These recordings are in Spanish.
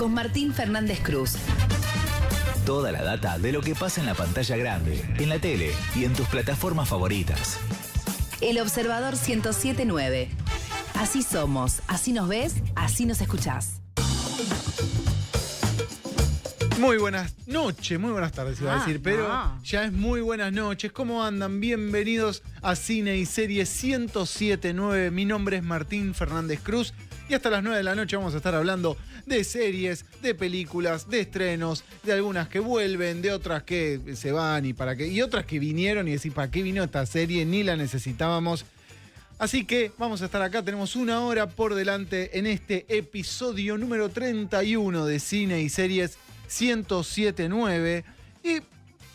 con Martín Fernández Cruz. Toda la data de lo que pasa en la pantalla grande, en la tele y en tus plataformas favoritas. El Observador 107.9. Así somos, así nos ves, así nos escuchás. Muy buenas noches, muy buenas tardes iba a decir, pero ya es muy buenas noches. ¿Cómo andan? Bienvenidos a Cine y Series 107.9. Mi nombre es Martín Fernández Cruz y hasta las 9 de la noche vamos a estar hablando de series, de películas, de estrenos, de algunas que vuelven, de otras que se van y otras que vinieron y decir, ¿para qué vino esta serie? Ni la necesitábamos. Así que vamos a estar acá, tenemos una hora por delante en este episodio número 31 de Cine y Series 107.9 y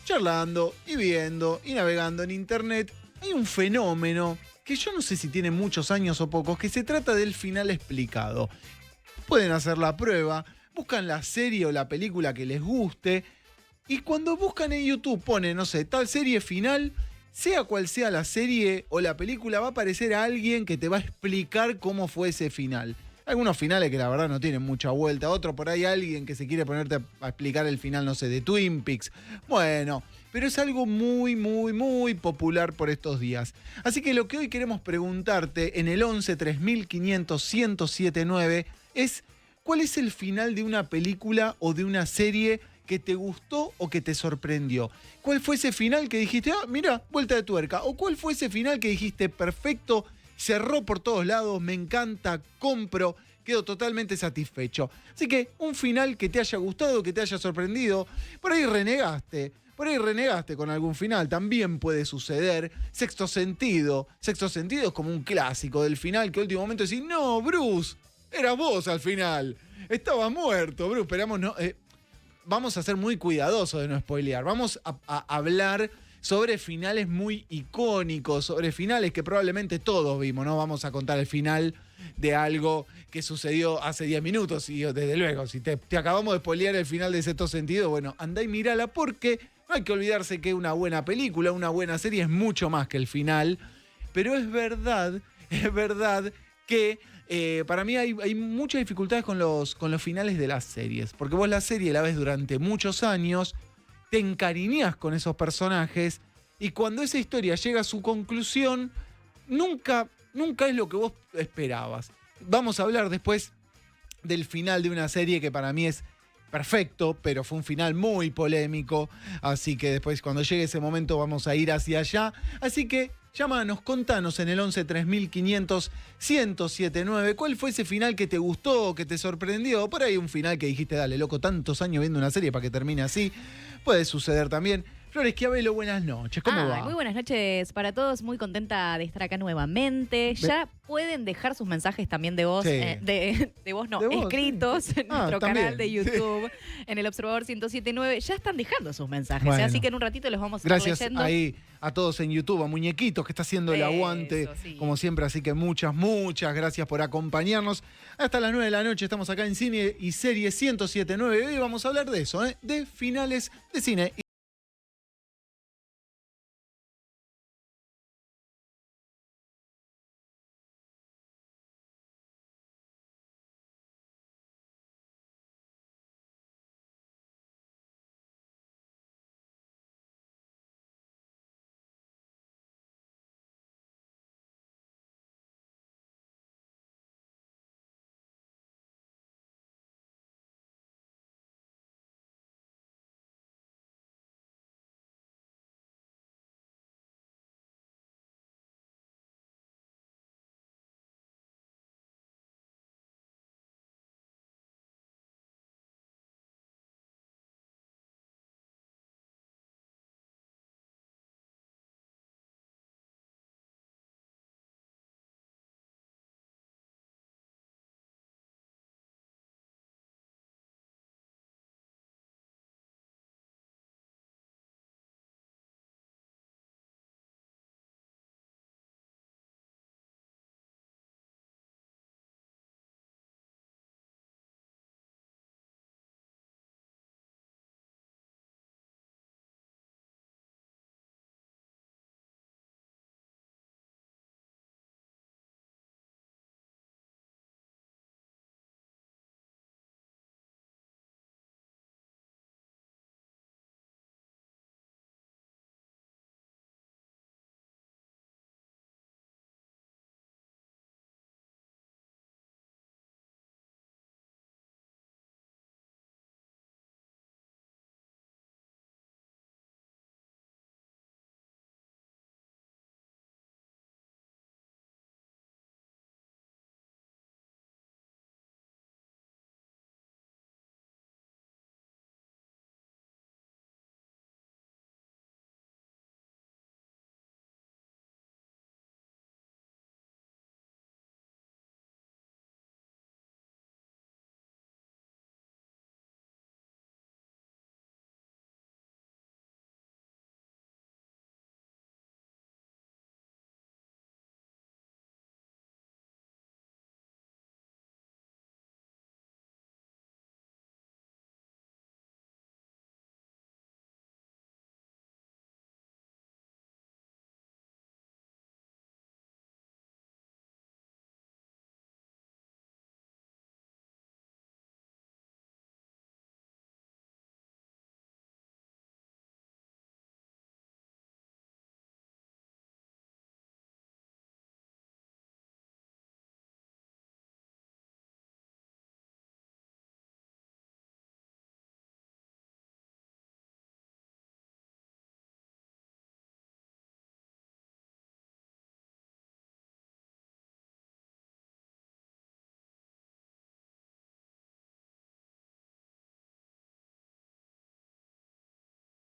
charlando y viendo y navegando en internet. Hay un fenómeno que yo no sé si tiene muchos años o pocos, que se trata del final explicado. Pueden hacer la prueba, buscan la serie o la película que les guste y cuando buscan en YouTube ponen, no sé, tal serie final, sea cual sea la serie o la película, va a aparecer a alguien que te va a explicar cómo fue ese final. Algunos finales que la verdad no tienen mucha vuelta. Otro por ahí alguien que se quiere ponerte a explicar el final, no sé, de Twin Peaks. Bueno, pero es algo muy, muy, muy popular por estos días. Así que lo que hoy queremos preguntarte en el 11 3500 1079 es ¿cuál es el final de una película o de una serie que te gustó o que te sorprendió? ¿Cuál fue ese final que dijiste, mira, vuelta de tuerca? ¿O cuál fue ese final que dijiste, perfecto, cerró por todos lados, me encanta, compro, quedo totalmente satisfecho? Así que un final que te haya gustado, que te haya sorprendido, por ahí renegaste con algún final, también puede suceder. Sexto Sentido es como un clásico del final que a último momento decís, no, Bruce, eras vos al final, estabas muerto, Bruce, esperamos no... Vamos a ser muy cuidadosos de no spoilear. Vamos a hablar sobre finales muy icónicos, sobre finales que probablemente todos vimos. No vamos a contar el final de algo que sucedió hace 10 minutos. Y desde luego, si te acabamos de spoilear el final de Sexto Sentido, bueno, andá y mírala porque no hay que olvidarse que una buena película, una buena serie es mucho más que el final. Pero es verdad que... para mí hay muchas dificultades con los finales de las series. Porque vos la serie la ves durante muchos años, te encariñás con esos personajes y cuando esa historia llega a su conclusión, nunca es lo que vos esperabas. Vamos a hablar después del final de una serie que para mí es perfecto, pero fue un final muy polémico. Así que después, cuando llegue ese momento, vamos a ir hacia allá. Así que llámanos, contanos en el 11 3500 1079 cuál fue ese final que te gustó, que te sorprendió. Por ahí un final que dijiste, dale, loco, tantos años viendo una serie para que termine así. Puede suceder también. Flores Schiavello, buenas noches, ¿cómo va? Muy buenas noches para todos, muy contenta de estar acá nuevamente. Ya pueden dejar sus mensajes también de voz, Sí. de voz, escritos sí. en nuestro canal También. de YouTube, en el Observador 107.9. Ya están dejando sus mensajes, Bueno. así que en un ratito los vamos a estar Gracias leyendo. ahí a todos en YouTube, a Muñequitos que está haciendo el aguante, sí. como siempre, así que muchas gracias por acompañarnos. Hasta las 9 de la noche estamos acá en Cine y Serie 107.9 y hoy vamos a hablar de eso, de finales de cine.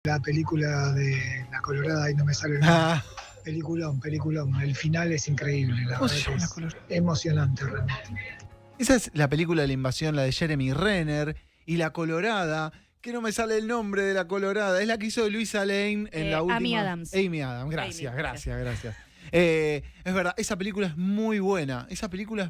La película de La Colorada, y no me sale el nombre. Peliculón. El final es increíble, la verdad que es emocionante realmente. Esa es la película de la invasión, la de Jeremy Renner, y La Colorada, que no me sale el nombre de La Colorada, es la que hizo Luisa Lane en la última. Amy Adams. Gracias. Es verdad, esa película es muy buena,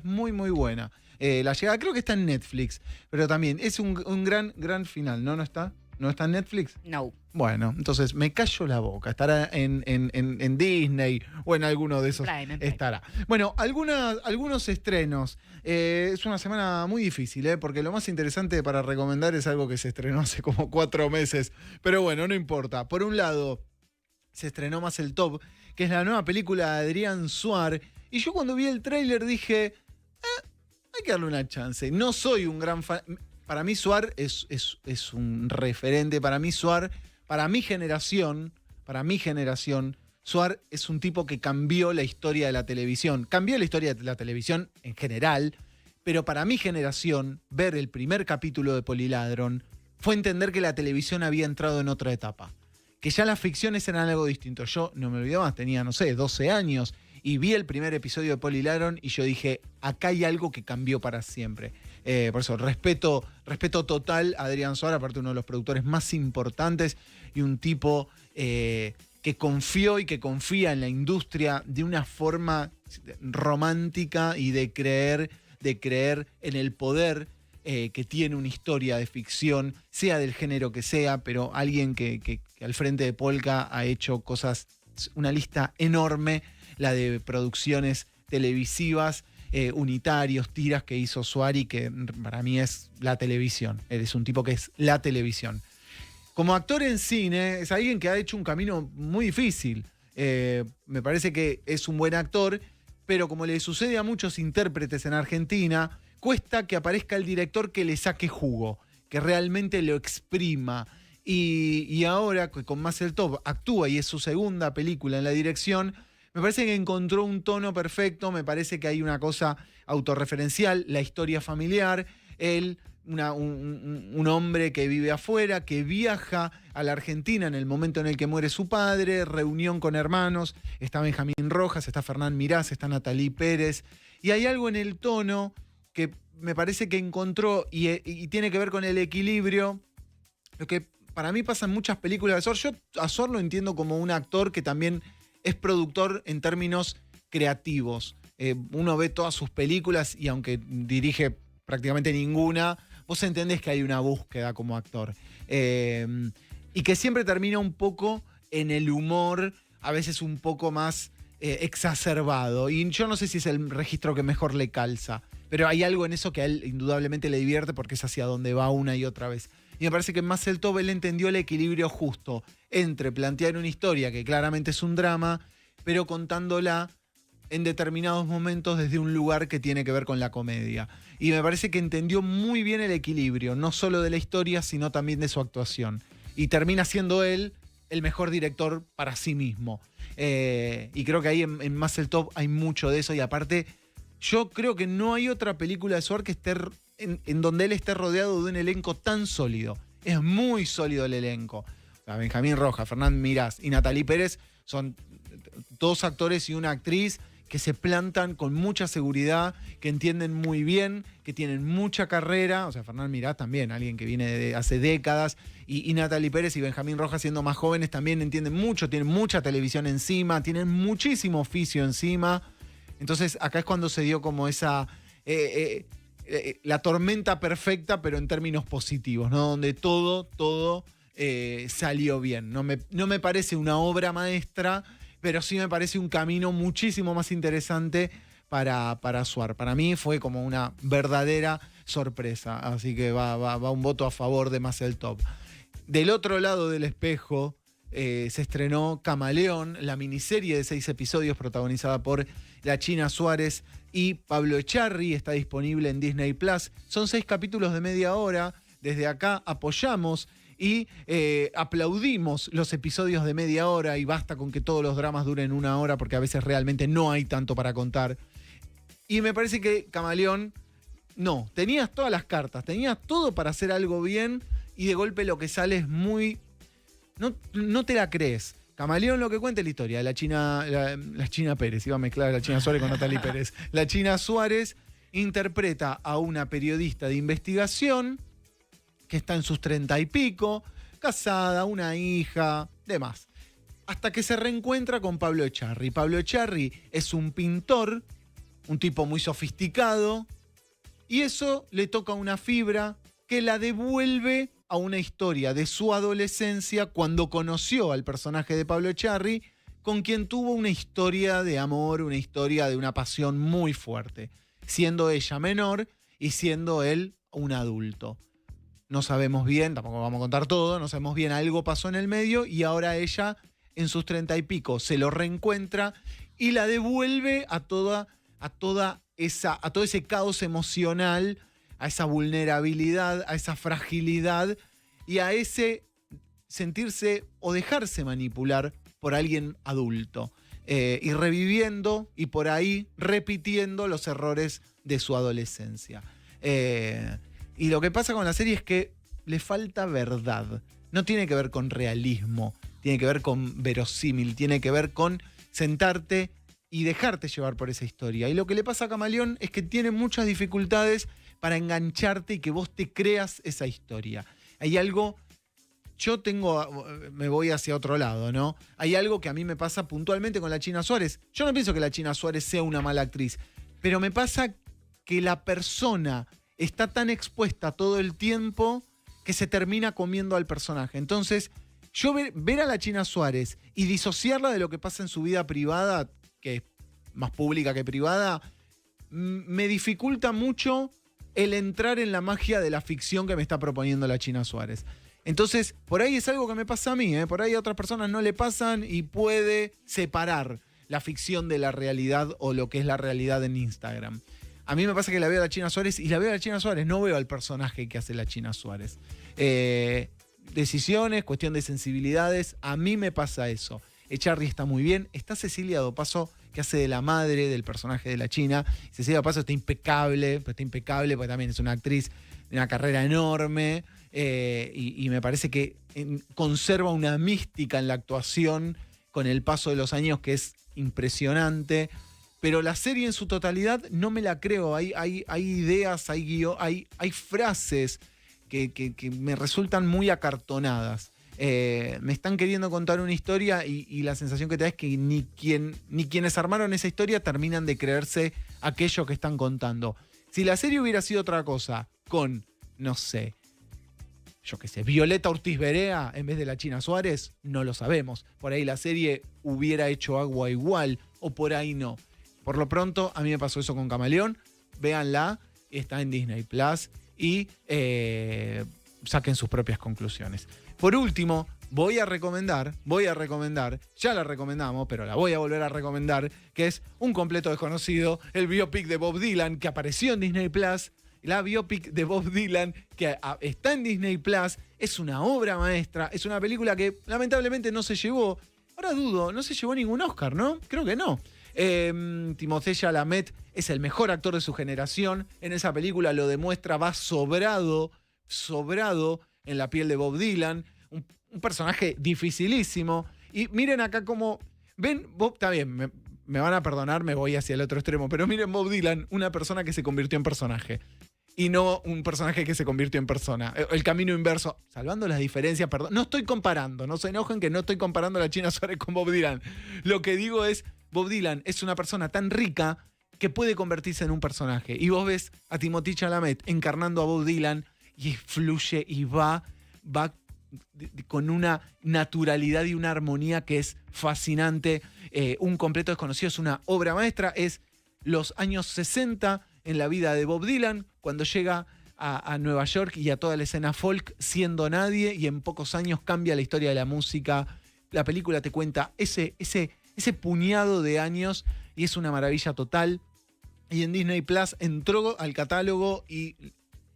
muy buena. La llegada, creo que está en Netflix, pero también es un gran final, ¿no? ¿No está? ¿No está en Netflix? No. Bueno, entonces me callo la boca. Estará en Disney o en alguno de esos. Prime. Estará. Bueno, algunos estrenos. Es una semana muy difícil, porque lo más interesante para recomendar es algo que se estrenó hace como 4 meses. Pero bueno, no importa. Por un lado, se estrenó Más el Top, que es la nueva película de Adrián Suar. Y yo cuando vi el tráiler dije, hay que darle una chance. No soy un gran fan. Para mí Suar es un referente. Para mí Suar, para mi generación, Suar es un tipo que cambió la historia de la televisión. Cambió la historia de la televisión en general, pero para mi generación, ver el primer capítulo de Poliladron fue entender que la televisión había entrado en otra etapa. Que ya las ficciones eran algo distinto. Yo no me olvido más, tenía, 12 años, y vi el primer episodio de Poliladron y yo dije, acá hay algo que cambió para siempre. Por eso, respeto total a Adrián Suar, aparte uno de los productores más importantes y un tipo que confió y que confía en la industria de una forma romántica y de creer en el poder que tiene una historia de ficción, sea del género que sea, pero alguien que al frente de Polka ha hecho cosas, una lista enorme, la de producciones televisivas, unitarios, tiras que hizo Suari, que para mí es la televisión. Él es un tipo que es la televisión. Como actor en cine, es alguien que ha hecho un camino muy difícil. Me parece que es un buen actor, pero como le sucede a muchos intérpretes en Argentina, cuesta que aparezca el director que le saque jugo, que realmente lo exprima. Y ahora, que con Más el Top actúa y es su segunda película en la dirección, me parece que encontró un tono perfecto, me parece que hay una cosa autorreferencial, la historia familiar, él, un hombre que vive afuera, que viaja a la Argentina en el momento en el que muere su padre, reunión con hermanos, está Benjamín Rojas, está Fernán Mirás, está Natalie Pérez, y hay algo en el tono que me parece que encontró y tiene que ver con el equilibrio, lo que para mí pasa en muchas películas de Suar. Yo a Suar lo entiendo como un actor que también es productor en términos creativos. Uno ve todas sus películas y aunque dirige prácticamente ninguna, vos entendés que hay una búsqueda como actor. Y que siempre termina un poco en el humor, a veces un poco más exacerbado. Y yo no sé si es el registro que mejor le calza, pero hay algo en eso que a él indudablemente le divierte porque es hacia donde va una y otra vez. Y me parece que en Más el Top él entendió el equilibrio justo entre plantear una historia que claramente es un drama, pero contándola en determinados momentos desde un lugar que tiene que ver con la comedia. Y me parece que entendió muy bien el equilibrio, no solo de la historia, sino también de su actuación. Y termina siendo él el mejor director para sí mismo. Y creo que ahí en Más el Top hay mucho de eso. Y aparte, yo creo que no hay otra película de Suar que esté en donde él esté rodeado de un elenco tan sólido. Es muy sólido el elenco. O sea, Benjamín Rojas, Fernán Mirás y Natalie Pérez son 2 actores y una actriz que se plantan con mucha seguridad, que entienden muy bien, que tienen mucha carrera. O sea, Fernán Mirás también, alguien que viene de hace décadas, y Natalie Pérez y Benjamín Rojas, siendo más jóvenes, también entienden mucho, tienen mucha televisión encima, tienen muchísimo oficio encima. Entonces, acá es cuando se dio como esa... la tormenta perfecta, pero en términos positivos, ¿no? Donde todo salió bien. No me parece una obra maestra, pero sí me parece un camino muchísimo más interesante para Suar. Para mí fue como una verdadera sorpresa. Así que va un voto a favor de Más el Top. Del otro lado del espejo se estrenó Camaleón, la miniserie de 6 episodios protagonizada por la China Suárez y Pablo Echarri. Está disponible en Disney Plus. Son 6 capítulos de media hora. Desde acá apoyamos y aplaudimos los episodios de media hora, y basta con que todos los dramas duren 1 hora porque a veces realmente no hay tanto para contar. Y me parece que Camaleón, no, tenías todas las cartas, tenías todo para hacer algo bien, y de golpe lo que sale es muy no te la crees. Camaleón lo que cuenta es la historia de la China Pérez, iba a mezclar a la China Suárez con Natalie Pérez. La China Suárez interpreta a una periodista de investigación que está en sus 30 y pico, casada, una hija, demás. Hasta que se reencuentra con Pablo Echarri. Pablo Echarri es un pintor, un tipo muy sofisticado, y eso le toca una fibra que la devuelve a una historia de su adolescencia cuando conoció al personaje de Pablo Echarri, con quien tuvo una historia de amor, una historia de una pasión muy fuerte, siendo ella menor y siendo él un adulto. No sabemos bien, tampoco vamos a contar todo, no sabemos bien, algo pasó en el medio y ahora ella en sus 30 y pico se lo reencuentra y la devuelve a todo ese caos emocional, a esa vulnerabilidad, a esa fragilidad y a ese sentirse o dejarse manipular por alguien adulto, y reviviendo y por ahí repitiendo los errores de su adolescencia. Y lo que pasa con la serie es que le falta verdad. No tiene que ver con realismo, tiene que ver con verosímil, tiene que ver con sentarte y dejarte llevar por esa historia. Y lo que le pasa a Camaleón es que tiene muchas dificultades para engancharte y que vos te creas esa historia. Hay algo, me voy hacia otro lado, ¿no? Hay algo que a mí me pasa puntualmente con la China Suárez. Yo no pienso que la China Suárez sea una mala actriz, pero me pasa que la persona está tan expuesta todo el tiempo que se termina comiendo al personaje. Entonces, yo ver a la China Suárez y disociarla de lo que pasa en su vida privada, que es más pública que privada, me dificulta mucho el entrar en la magia de la ficción que me está proponiendo la China Suárez. Entonces, por ahí es algo que me pasa a mí, por ahí a otras personas no le pasan y puede separar la ficción de la realidad o lo que es la realidad en Instagram. A mí me pasa que la veo a la China Suárez y la veo a la China Suárez, no veo al personaje que hace la China Suárez. Decisiones, cuestión de sensibilidades, a mí me pasa eso. Echarri está muy bien, está Cecilia Dopazo, que hace de la madre del personaje de la China. Cecilia Dopazo está impecable porque también es una actriz de una carrera enorme, y me parece que conserva una mística en la actuación con el paso de los años que es impresionante. Pero la serie en su totalidad no me la creo. Hay ideas, hay frases que me resultan muy acartonadas. Me están queriendo contar una historia y la sensación que te da es que ni quienes armaron esa historia terminan de creerse aquello que están contando. Si la serie hubiera sido otra cosa, con, no sé, yo qué sé, Violeta Ortiz Berea en vez de la China Suárez, no lo sabemos. Por ahí la serie hubiera hecho agua igual, o por ahí no. Por lo pronto, a mí me pasó eso con Camaleón. Véanla, está en Disney Plus y saquen sus propias conclusiones. Por último, voy a recomendar, ya la recomendamos, pero la voy a volver a recomendar, que es Un completo desconocido, el biopic de Bob Dylan que apareció en Disney Plus. La biopic de Bob Dylan que está en Disney Plus, es una obra maestra, es una película que lamentablemente no se llevó, ahora dudo, no se llevó ningún Oscar, ¿no? Creo que no. Timothée Chalamet es el mejor actor de su generación. En esa película lo demuestra, va sobrado en la piel de Bob Dylan. Un personaje dificilísimo. Y miren acá cómo... Ven, Bob, está bien, me van a perdonar, me voy hacia el otro extremo, pero miren Bob Dylan, una persona que se convirtió en personaje. Y no un personaje que se convirtió en persona. El camino inverso. Salvando las diferencias, perdón. No estoy comparando, no se enojen que no estoy comparando a la China Suárez con Bob Dylan. Lo que digo es, Bob Dylan es una persona tan rica que puede convertirse en un personaje. Y vos ves a Timothée Chalamet encarnando a Bob Dylan y fluye y va con una naturalidad y una armonía que es fascinante. Un completo desconocido es una obra maestra. Es los años 60 en la vida de Bob Dylan, cuando llega a Nueva York y a toda la escena folk siendo nadie, y en pocos años cambia la historia de la música. La película te cuenta ese puñado de años y es una maravilla total. Y en Disney Plus entró al catálogo y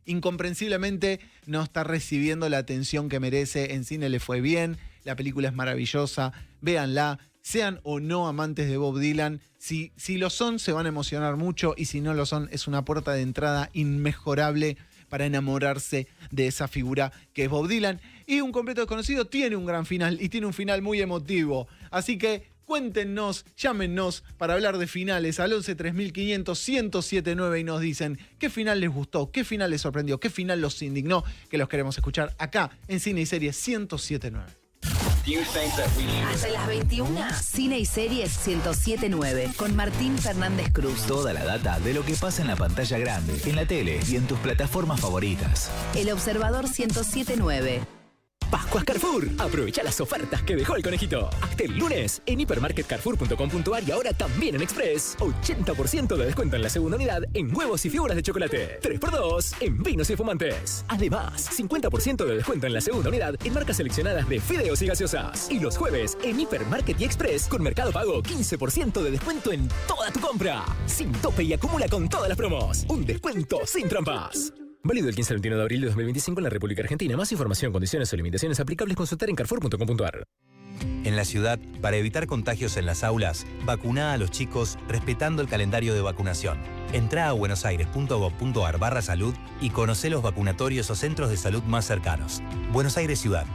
incomprensiblemente no está recibiendo la atención que merece. En cine le fue bien, la película es maravillosa, véanla, sean o no amantes de Bob Dylan. Si lo son, se van a emocionar mucho, y si no lo son, es una puerta de entrada inmejorable para enamorarse de esa figura que es Bob Dylan. Y Un completo desconocido tiene un gran final y tiene un final muy emotivo. Así que cuéntenos, llámenos para hablar de finales al 11 3500 1079 y nos dicen qué final les gustó, qué final les sorprendió, qué final los indignó, que los queremos escuchar acá en Cine y Series 1079. Hasta las 21, Cine y Series 1079 con Martín Fernández Cruz. Toda la data de lo que pasa en la pantalla grande, en la tele y en tus plataformas favoritas. El Observador 1079. Pascuas Carrefour. Aprovecha las ofertas que dejó el conejito. Hasta el lunes en hipermarketcarrefour.com.ar y ahora también en Express. 80% de descuento en la segunda unidad en huevos y figuras de chocolate. 3x2 en vinos y fumantes. Además, 50% de descuento en la segunda unidad en marcas seleccionadas de fideos y gaseosas. Y los jueves en Hipermarket y Express con Mercado Pago 15% de descuento en toda tu compra. Sin tope y acumula con todas las promos. Un descuento sin trampas. Válido el 15 al 21 de abril de 2025 en la República Argentina. Más información, condiciones o limitaciones aplicables consultar en carrefour.com.ar. En la ciudad, para evitar contagios en las aulas, vacuna a los chicos respetando el calendario de vacunación. Entrá a buenosaires.gov.ar/salud y conocé los vacunatorios o centros de salud más cercanos. Buenos Aires Ciudad.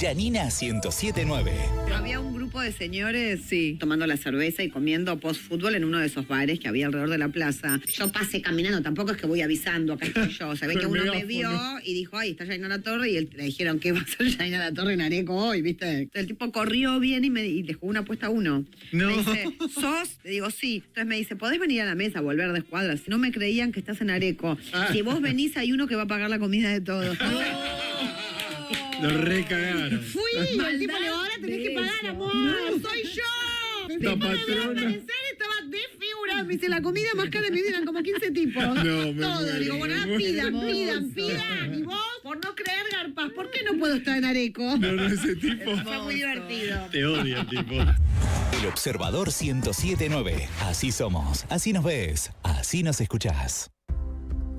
Janina 1079. Había un grupo de señores, sí, tomando la cerveza y comiendo post-fútbol en uno de esos bares que había alrededor de la plaza. Yo pasé caminando, tampoco es que voy avisando, acá estoy yo. Se ve que uno me vio y dijo, ay, está Janina Latorre, y le dijeron, ¿qué va a hacer Janina Latorre en Areco hoy, viste? El tipo corrió bien y le jugó una apuesta a uno. No. Me dice, ¿sos? Le digo, sí. Entonces me dice, ¿podés venir a la mesa a volver de escuadra? Si no me creían que estás en Areco. Si vos venís, hay uno que va a pagar la comida de todos. Lo recagaron. Fui, el tipo le digo, ahora tenés que pagar, amor, soy yo. La patrona. Estaba desfigurada, me dice, la comida más cara de mi vida, eran como 15 tipos. No, me todo, muero, digo, bueno, me pidan. muero. Y vos, por no creer, garpas, ¿por qué no puedo estar en Areco? No, ese tipo. Fue muy divertido. Te odia el tipo. El Observador 1079. Así somos, así nos ves, así nos escuchás.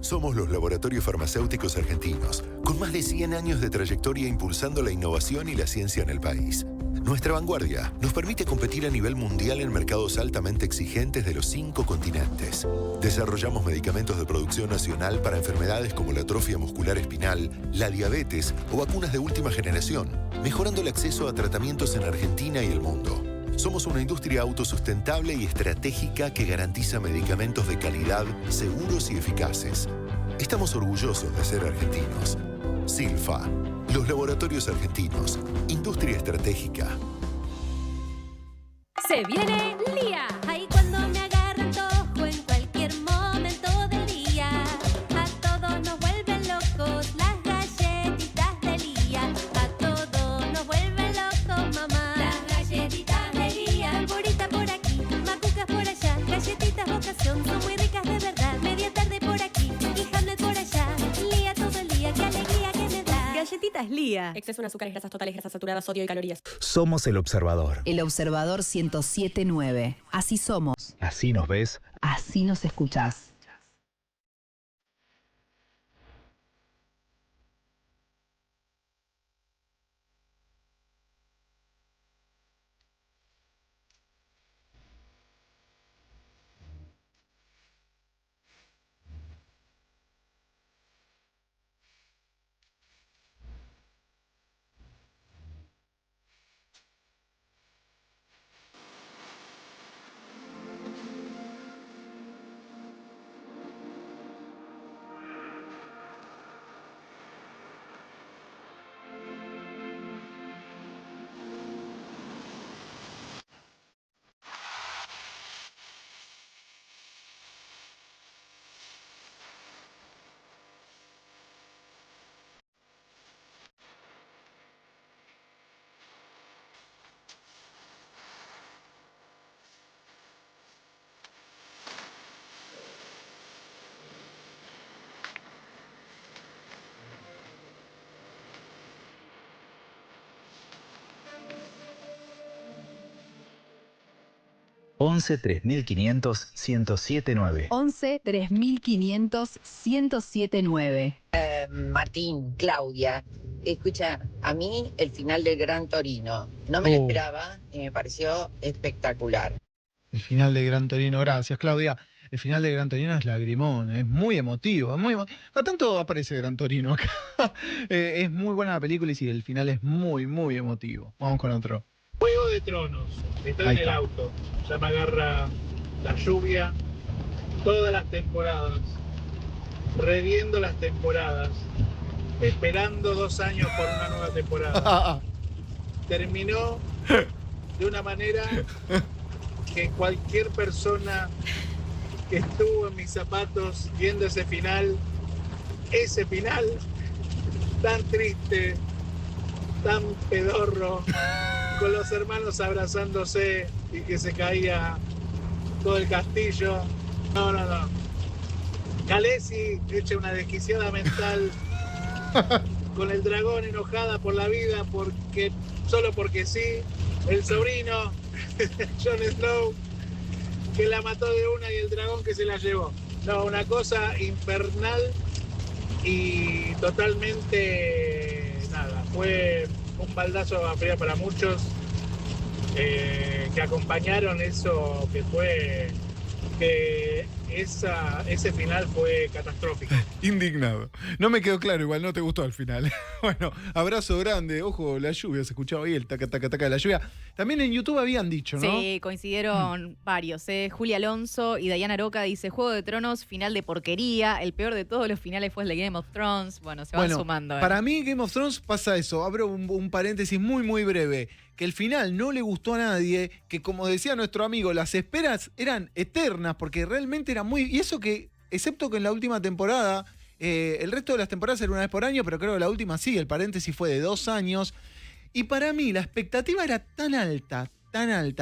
Somos los laboratorios farmacéuticos argentinos, con más de 100 años de trayectoria impulsando la innovación y la ciencia en el país. Nuestra vanguardia nos permite competir a nivel mundial en mercados altamente exigentes de los 5 continentes. Desarrollamos medicamentos de producción nacional para enfermedades como la atrofia muscular espinal, la diabetes o vacunas de última generación, mejorando el acceso a tratamientos en Argentina y el mundo. Somos una industria autosustentable y estratégica que garantiza medicamentos de calidad, seguros y eficaces. Estamos orgullosos de ser argentinos. Silfa, los laboratorios argentinos, industria estratégica. Se viene Lía, ahí cuando me agarran tojo en cualquier momento del día. A todos nos vuelven locos las galletitas de Lía. A todos nos vuelven locos, mamá. Las galletitas Polvorita por aquí, macucas por allá, galletitas vocación, son muy ricas de verdad. Media tarde por aquí y Hamlet por allá. Lía todo el día, qué alegría que me da. Galletitas Lía. Exceso en azúcares, grasas totales, grasas saturadas, sodio y calorías. Somos El Observador. El Observador 1079. Así somos, Así nos ves. así nos escuchás. Once 3500 1079. 11 3500 1079. Martín, Claudia, escucha, a mí el final del Gran Torino no me lo esperaba y me pareció espectacular. El final de Gran Torino, gracias Claudia. El final de Gran Torino es lagrimón, es muy emotivo. No tanto aparece Gran Torino acá. Es muy buena la película y sí, el final es muy, muy emotivo. Vamos con otro. Juego de Tronos. Estoy en el auto. Ya me agarra la lluvia. Todas las temporadas. Reviendo las temporadas. Esperando 2 años por una nueva temporada. Terminó de una manera que cualquier persona que estuvo en mis zapatos viendo ese final tan triste, tan pedorro, con los hermanos abrazándose y que se caía todo el castillo. No. Khaleesi echa una desquiciada mental con el dragón enojada por la vida solo porque sí. El sobrino, Jon Snow, que la mató de una y el dragón que se la llevó. No, una cosa infernal y totalmente nada. Fue un baldazo de agua fría para muchos que acompañaron eso que fue... que ese final fue catastrófico. Indignado. No me quedó claro, igual no te gustó al final. Bueno, abrazo grande. Ojo, la lluvia, se escuchaba ahí el taca, taca, taca de la lluvia. También en YouTube habían dicho, ¿no? Sí, coincidieron varios. Julia Alonso y Dayana Roca dice, Juego de Tronos, final de porquería. El peor de todos los finales fue el de Game of Thrones. Bueno, se van sumando. Para mí Game of Thrones pasa eso. Abro un paréntesis muy, muy breve. Que el final no le gustó a nadie, que como decía nuestro amigo, las esperas eran eternas, porque realmente era muy... Y eso que, excepto que en la última temporada, el resto de las temporadas era una vez por año, pero creo que la última sí, el paréntesis fue de 2 años. Y para mí la expectativa era tan alta,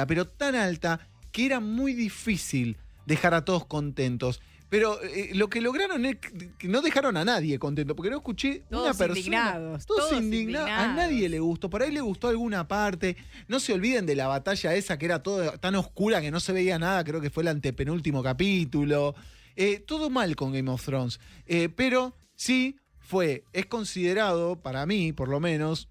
pero tan alta, que era muy difícil dejar a todos contentos. Pero lo que lograron es que no dejaron a nadie contento, porque no escuché todos una persona... Indignados, todos indignados. A nadie le gustó, por ahí le gustó alguna parte. No se olviden de la batalla esa que era todo tan oscura que no se veía nada, creo que fue el antepenúltimo capítulo. Todo mal con Game of Thrones. Pero sí es considerado, para mí por lo menos,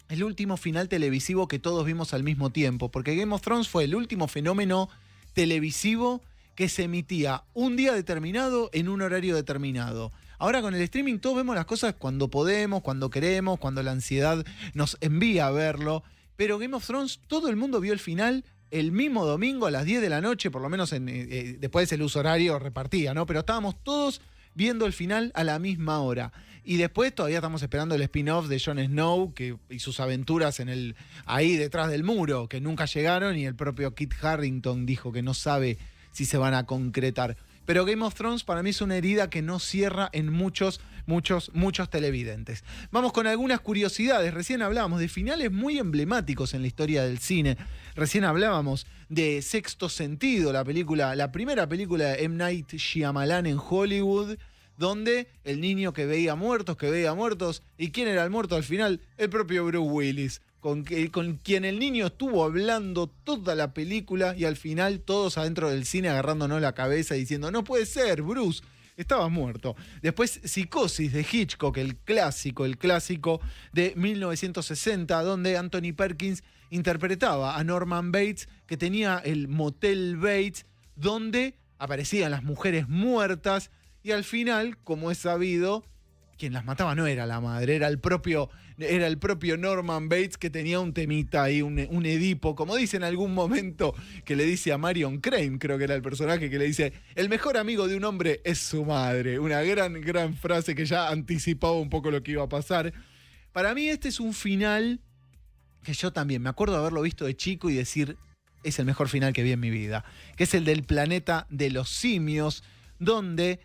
el último final televisivo que todos vimos al mismo tiempo, porque Game of Thrones fue el último fenómeno televisivo que se emitía un día determinado en un horario determinado. Ahora con el streaming todos vemos las cosas cuando podemos, cuando queremos, cuando la ansiedad nos envía a verlo. Pero Game of Thrones, todo el mundo vio el final el mismo domingo a las 10 de la noche, por lo menos después el uso horario repartía, ¿no? Pero estábamos todos viendo el final a la misma hora. Y después todavía estamos esperando el spin-off de Jon Snow y sus aventuras ahí detrás del muro, que nunca llegaron, y el propio Kit Harington dijo que no sabe si se van a concretar. Pero Game of Thrones para mí es una herida que no cierra en muchos televidentes. Vamos con algunas curiosidades. Recién hablábamos de finales muy emblemáticos en la historia del cine. Recién hablábamos de Sexto Sentido, la primera película de M. Night Shyamalan en Hollywood, donde el niño que veía muertos. ¿Y quién era el muerto al final? El propio Bruce Willis. Con quien el niño estuvo hablando toda la película y al final todos adentro del cine agarrándonos la cabeza diciendo no puede ser, Bruce, estabas muerto. Después Psicosis de Hitchcock, el clásico de 1960, donde Anthony Perkins interpretaba a Norman Bates, que tenía el Motel Bates, donde aparecían las mujeres muertas y al final, como es sabido, quien las mataba no era la madre, era el propio Norman Bates, que tenía un temita ahí, un Edipo, como dice en algún momento, que le dice a Marion Crane, creo que era el personaje, que le dice, el mejor amigo de un hombre es su madre. Una gran frase que ya anticipaba un poco lo que iba a pasar. Para mí este es un final que yo también me acuerdo de haberlo visto de chico y decir, es el mejor final que vi en mi vida, que es el del Planeta de los Simios, donde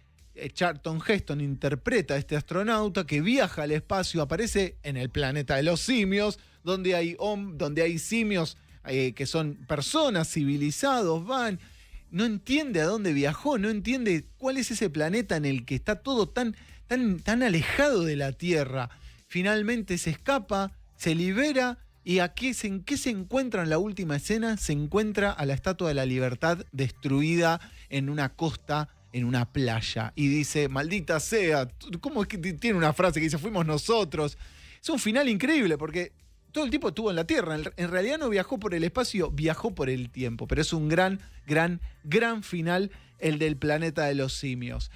Charlton Heston interpreta a este astronauta que viaja al espacio, aparece en el planeta de los simios, donde hay simios que son personas, civilizados, no entiende a dónde viajó, no entiende cuál es ese planeta en el que está todo tan alejado de la Tierra. Finalmente se escapa, se libera, y ¿en qué se encuentra en la última escena? Se encuentra a la Estatua de la Libertad destruida en una costa, en una playa, y dice, maldita sea, ¿cómo es que tiene una frase que dice, fuimos nosotros? Es un final increíble, porque todo el tiempo estuvo en la Tierra. En realidad no viajó por el espacio, viajó por el tiempo. Pero es un gran, gran, gran final el del Planeta de los Simios.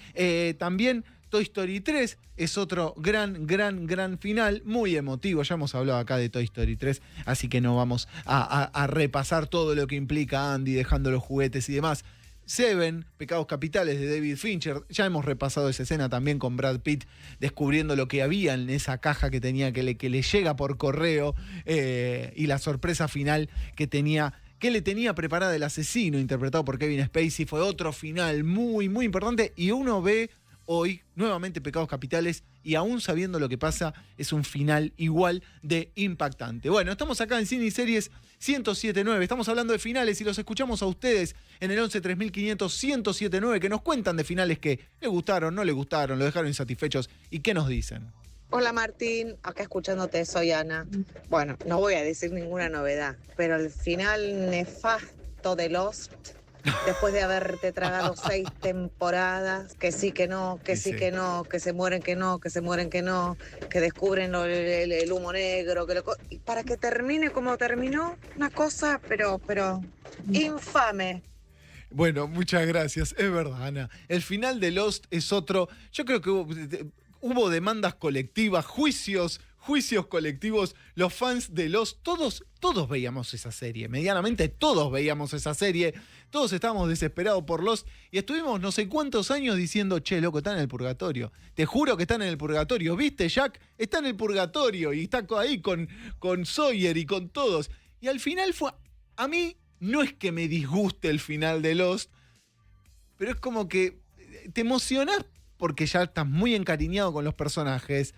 También Toy Story 3 es otro gran, gran, gran final, muy emotivo. Ya hemos hablado acá de Toy Story 3, así que no vamos a repasar todo lo que implica Andy dejando los juguetes y demás. Seven, Pecados Capitales de David Fincher. Ya hemos repasado esa escena también con Brad Pitt descubriendo lo que había en esa caja que tenía que le llega por correo y la sorpresa final que le tenía preparada el asesino interpretado por Kevin Spacey. Fue otro final muy, muy importante y uno ve hoy nuevamente Pecados Capitales y aún sabiendo lo que pasa es un final igual de impactante. Bueno, estamos acá en Cine y Series 107.9, estamos hablando de finales y los escuchamos a ustedes en el 11 3500 107.9 que nos cuentan de finales que les gustaron, no les gustaron, lo dejaron insatisfechos y qué nos dicen. Hola Martín, acá escuchándote, soy Ana. Bueno, no voy a decir ninguna novedad, pero el final nefasto de Lost, después de haberte tragado 6 temporadas, que sí, que no, que sí, que no, que se mueren, que no, que se mueren, que no, que descubren el humo negro, y para que termine como terminó, una cosa, pero infame. Bueno, muchas gracias, es verdad, Ana. El final de Lost es otro, yo creo que hubo demandas colectivas, juicios colectivos, los fans de Lost, todos veíamos esa serie, medianamente todos veíamos esa serie, todos estábamos desesperados por Lost y estuvimos no sé cuántos años diciendo, che, loco, están en el purgatorio, te juro que están en el purgatorio, ¿viste, Jack? Está en el purgatorio y está ahí con Sawyer y con todos. Y al final a mí no es que me disguste el final de Lost, pero es como que te emocionás porque ya estás muy encariñado con los personajes.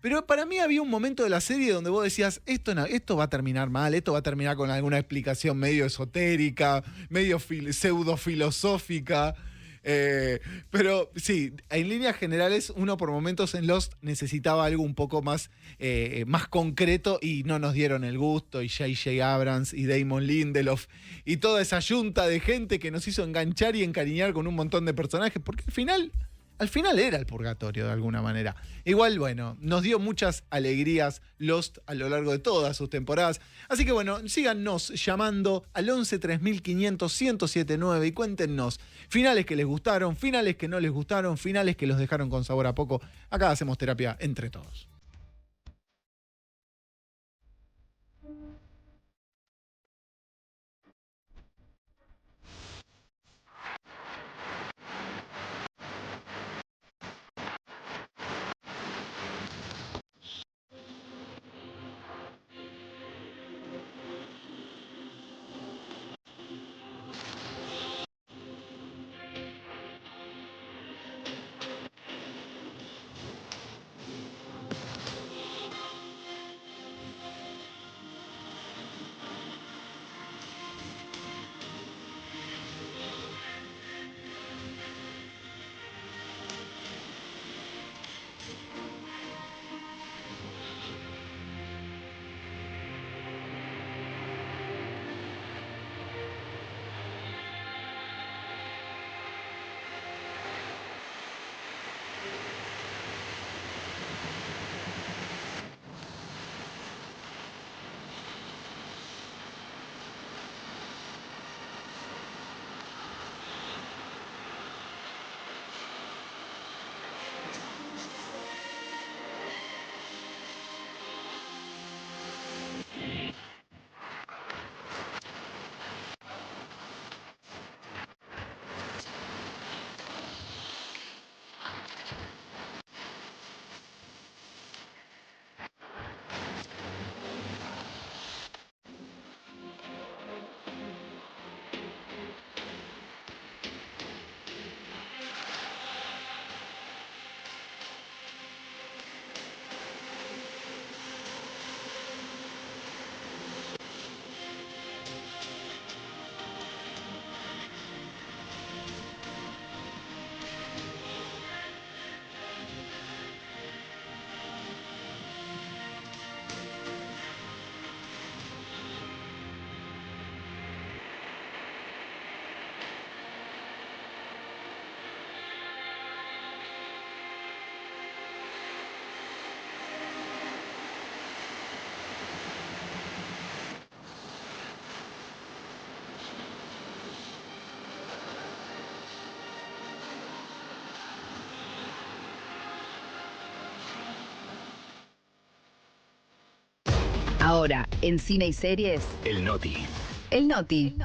Pero para mí había un momento de la serie donde vos decías, esto va a terminar mal, esto va a terminar con alguna explicación medio esotérica, medio pseudo-filosófica. Pero sí, en líneas generales, uno por momentos en Lost necesitaba algo un poco más concreto y no nos dieron el gusto. Y J.J. Abrams y Damon Lindelof y toda esa yunta de gente que nos hizo enganchar y encariñar con un montón de personajes, porque al final era el purgatorio de alguna manera. Igual, bueno, nos dio muchas alegrías Lost a lo largo de todas sus temporadas. Así que bueno, síganos llamando al 11 3500 107.9 y cuéntenos finales que les gustaron, finales que no les gustaron, finales que los dejaron con sabor a poco. Acá hacemos terapia entre todos. Ahora, en cine y series, El Noti. el Noti.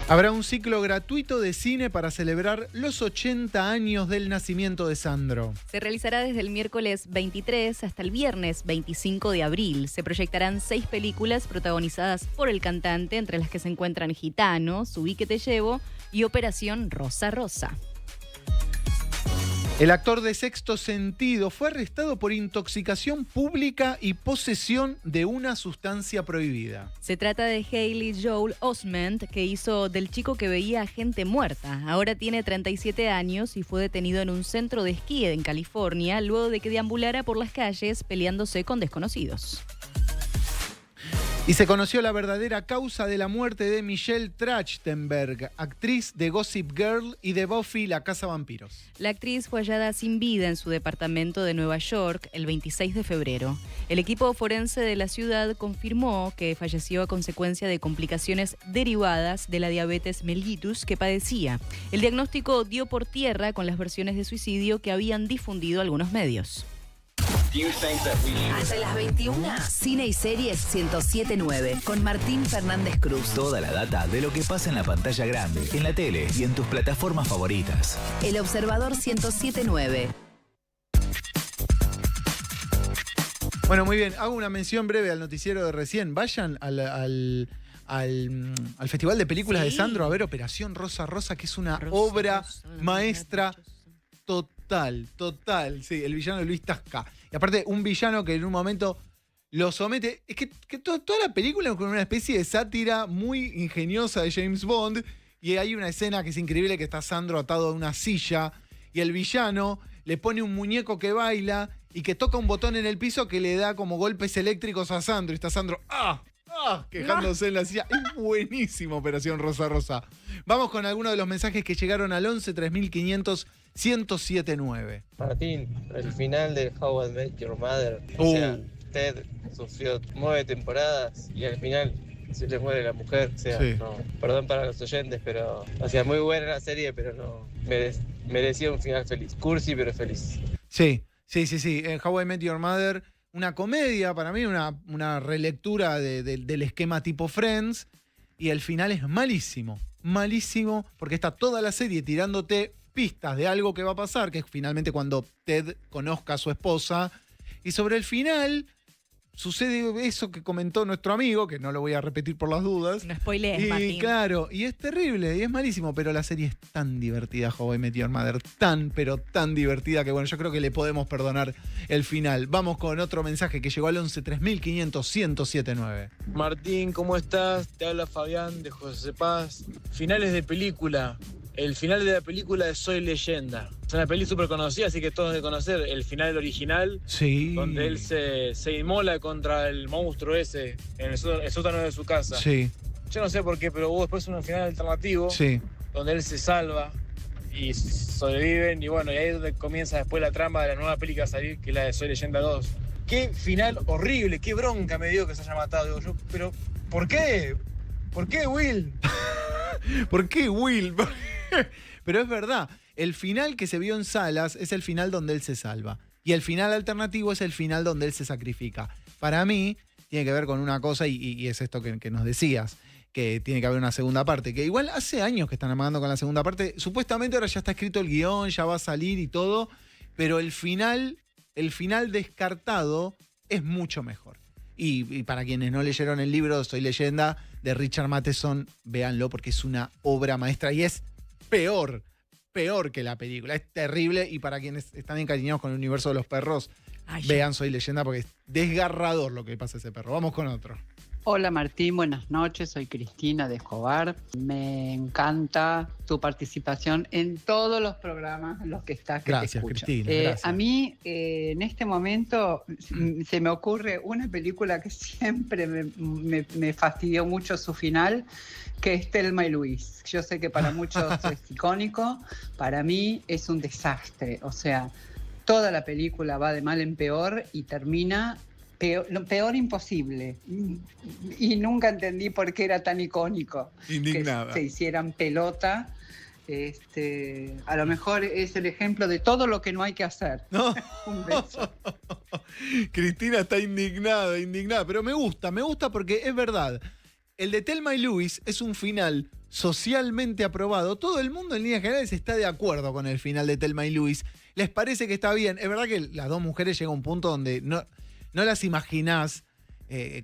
Habrá un ciclo gratuito de cine para celebrar los 80 años del nacimiento de Sandro. Se realizará desde el miércoles 23 hasta el viernes 25 de abril. Se proyectarán 6 películas protagonizadas por el cantante, entre las que se encuentran Gitano, Subí que te llevo y Operación Rosa Rosa. El actor de Sexto Sentido fue arrestado por intoxicación pública y posesión de una sustancia prohibida. Se trata de Haley Joel Osment, que hizo del chico que veía a gente muerta. Ahora tiene 37 años y fue detenido en un centro de esquí en California luego de que deambulara por las calles peleándose con desconocidos. Y se conoció la verdadera causa de la muerte de Michelle Trachtenberg, actriz de Gossip Girl y de Buffy, la cazavampiros. La actriz fue hallada sin vida en su departamento de Nueva York el 26 de febrero. El equipo forense de la ciudad confirmó que falleció a consecuencia de complicaciones derivadas de la diabetes mellitus que padecía. El diagnóstico dio por tierra con las versiones de suicidio que habían difundido algunos medios. Hasta las 21, cine y series 107.9 con Martín Fernández Cruz. Toda la data de lo que pasa en la pantalla grande, en la tele y en tus plataformas favoritas. El Observador 107.9. Bueno, muy bien. Hago una mención breve al noticiero de recién. Vayan al Festival de Películas de Sandro a ver Operación Rosa Rosa, que es una obra maestra total. Sí, el villano de Luis Tasca. Y aparte, un villano que en un momento lo somete. Es que toda la película es con una especie de sátira muy ingeniosa de James Bond. Y hay una escena que es increíble, que está Sandro atado a una silla. Y el villano le pone un muñeco que baila y que toca un botón en el piso que le da como golpes eléctricos a Sandro. Y está Sandro, quejándose en la silla. Es buenísima Operación Rosa Rosa. Vamos con algunos de los mensajes que llegaron al 11 3500 1079. Martín, el final de How I Met Your Mother. O sea, Ted sufrió 9 temporadas y al final se le muere la mujer. O sea, Sí. no, perdón para los oyentes, pero. O sea, muy buena la serie, pero no. Merecía un final feliz. Cursi, pero feliz. Sí. En How I Met Your Mother, una comedia, para mí, una relectura del esquema tipo Friends. Y el final es malísimo, porque está toda la serie tirándote pistas de algo que va a pasar, que es finalmente cuando Ted conozca a su esposa. Y sobre el final sucede eso que comentó nuestro amigo, que no lo voy a repetir por las dudas. No spoilees, Y Martín. claro, y es terrible, y es malísimo, pero la serie es tan divertida, How I Met Your Mother, pero tan divertida que bueno, yo creo que le podemos perdonar el final. Vamos con otro mensaje que llegó al 11 3500 1079. Martín, ¿cómo estás? Te habla Fabián de José Paz. Finales de película. El final de la película de Soy Leyenda. Es una peli súper conocida, así que todos deben conocer el final original. Sí. Donde él se inmola contra el monstruo ese en el sótano de su casa. Sí. Yo no sé por qué, pero hubo después un final alternativo. Sí. Donde él se salva y sobreviven. Y bueno, y ahí es donde comienza después la trama de la nueva peli que va a salir, que es la de Soy Leyenda 2. Qué final horrible, qué bronca me dio que se haya matado. Digo yo, pero ¿por qué? ¿Por qué, Will? ¿Por qué Will? Pero es verdad, el final que se vio en salas es el final donde él se salva. Y el final alternativo es el final donde él se sacrifica. Para mí, tiene que ver con una cosa, y es esto que nos decías, que tiene que haber una segunda parte. Que igual hace años que están amagando con la segunda parte. Supuestamente ahora ya está escrito el guión, ya va a salir y todo. Pero el final descartado es mucho mejor. Y para quienes no leyeron el libro Soy Leyenda de Richard Matheson, véanlo porque es una obra maestra y es peor que la película. Es terrible, y para quienes están encariñados con el universo de los perros, vean Soy Leyenda porque es desgarrador lo que pasa a ese perro. Vamos con otro. Hola Martín, buenas noches, soy Cristina de Escobar. Me encanta tu participación en todos los programas en los que estás, que Gracias, te escucho. Cristina, gracias. A mí, en este momento, se me ocurre una película que siempre me fastidió mucho su final, que es Thelma y Luis. Yo sé que para muchos es icónico, para mí es un desastre. O sea, toda la película va de mal en peor y termina lo peor imposible. Y nunca entendí por qué era tan icónico. Indignada. Que se hicieran pelota. A lo mejor es el ejemplo de todo lo que no hay que hacer. No. Un beso. Cristina está indignada, pero me gusta porque es verdad. El de Thelma y Luis es un final socialmente aprobado. Todo el mundo en líneas generales está de acuerdo con el final de Thelma y Luis. Les parece que está bien. Es verdad que las dos mujeres llegan a un punto donde no las imaginás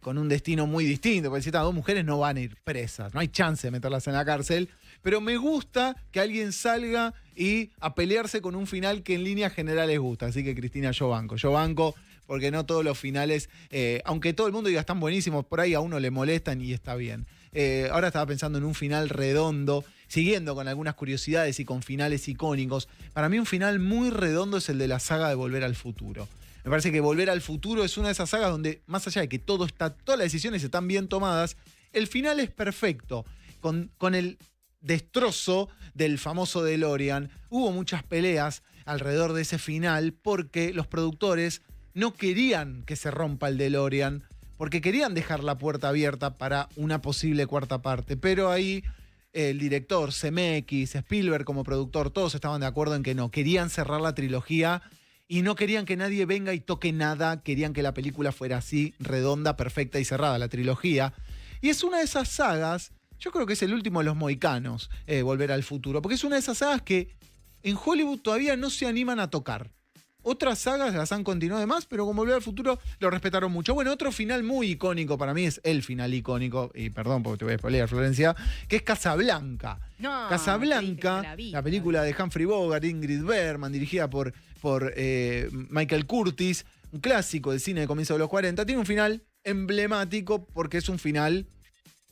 con un destino muy distinto. Porque si estas dos mujeres no van a ir presas, no hay chance de meterlas en la cárcel. Pero me gusta que alguien salga y a pelearse con un final que en líneas generales gusta. Así que, Cristina, yo banco, porque no todos los finales, aunque todo el mundo diga están buenísimos, por ahí a uno le molestan y está bien. Ahora estaba pensando en un final redondo, siguiendo con algunas curiosidades y con finales icónicos. Para mí un final muy redondo es el de la saga de Volver al Futuro. Me parece que Volver al Futuro es una de esas sagas donde, más allá de que todas las decisiones están bien tomadas, el final es perfecto. Con el destrozo del famoso DeLorean, hubo muchas peleas alrededor de ese final porque los productores no querían que se rompa el DeLorean, porque querían dejar la puerta abierta para una posible cuarta parte. Pero ahí el director, Zemeckis, Spielberg como productor, todos estaban de acuerdo en que no. Querían cerrar la trilogía y no querían que nadie venga y toque nada. Querían que la película fuera así, redonda, perfecta y cerrada, la trilogía. Y es una de esas sagas, yo creo que es el último de los mohicanos, Volver al Futuro, porque es una de esas sagas que en Hollywood todavía no se animan a tocar. Otras sagas las han continuado de más, pero con Volver al Futuro lo respetaron mucho. Bueno, otro final muy icónico para mí es el final icónico, y perdón porque te voy a spoilear, Florencia, que es Casablanca. Casablanca, la película de Humphrey Bogart, Ingrid Bergman, dirigida por Michael Curtis, un clásico del cine de comienzo de los 40, tiene un final emblemático porque es un final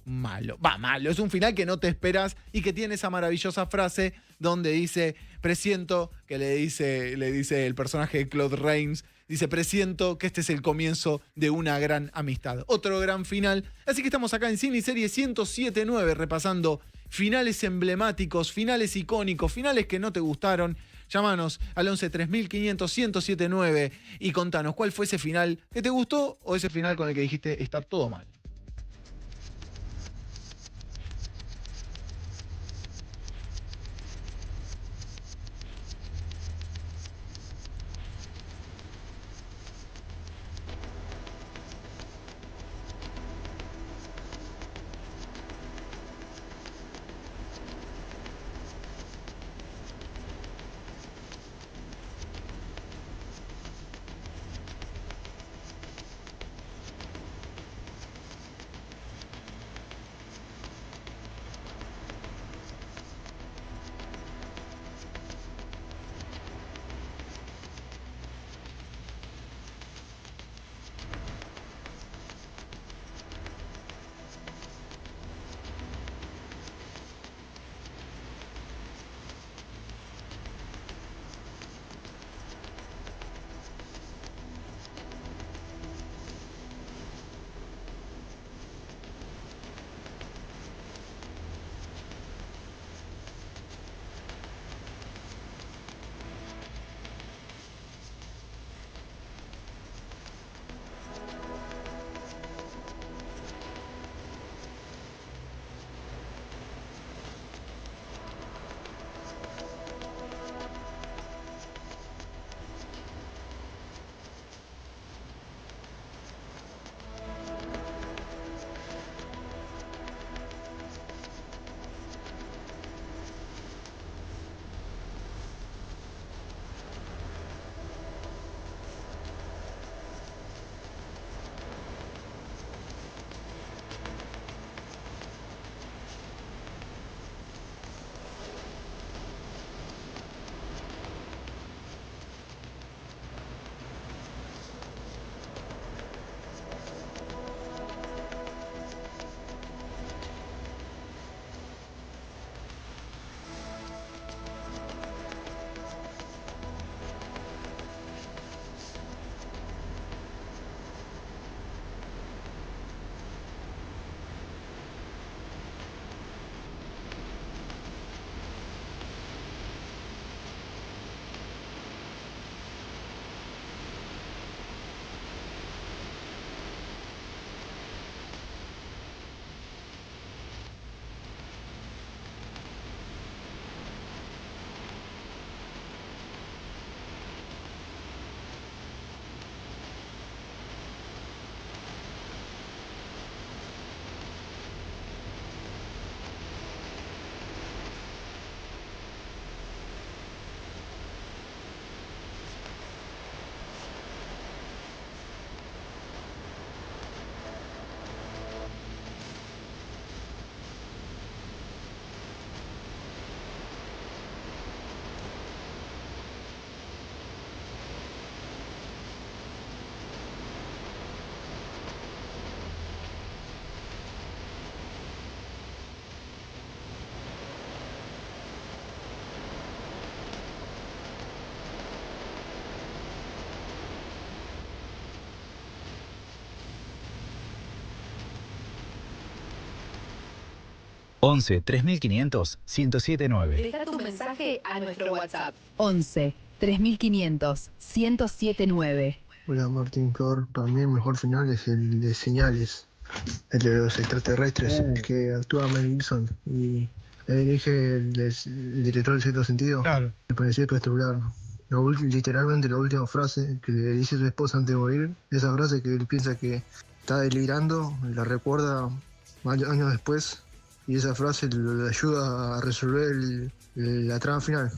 malo. Es un final que no te esperas y que tiene esa maravillosa frase donde dice, presiento, que le dice el personaje de Claude Rains, dice, presiento que este es el comienzo de una gran amistad. Otro gran final. Así que estamos acá en Cine y Serie 107.9 repasando finales emblemáticos, finales icónicos, finales que no te gustaron. Llámanos al 11 3500 1079 y contanos cuál fue ese final que te gustó o ese final con el que dijiste está todo mal. 11 3500 1079. Deja tu mensaje a nuestro WhatsApp. 11 3500 1079. Hola Martín Flor, para mí el mejor final es el de Señales, el de los extraterrestres, el que actúa Mel Gibson y dirige el director del Sexto Sentido. Claro. Me pareció espectacular. Literalmente la última frase que le dice a su esposa antes de morir, esa frase que él piensa que está delirando, la recuerda años después, y esa frase le ayuda a resolver la trama final.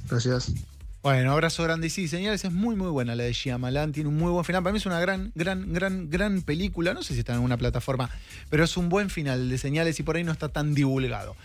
Gracias. Bueno, abrazo grande. Y sí, Señales es muy buena la de Shyamalan, tiene un muy buen final. Para mí es una gran película. No sé si está en alguna plataforma, pero es un buen final de Señales y por ahí no está tan divulgado.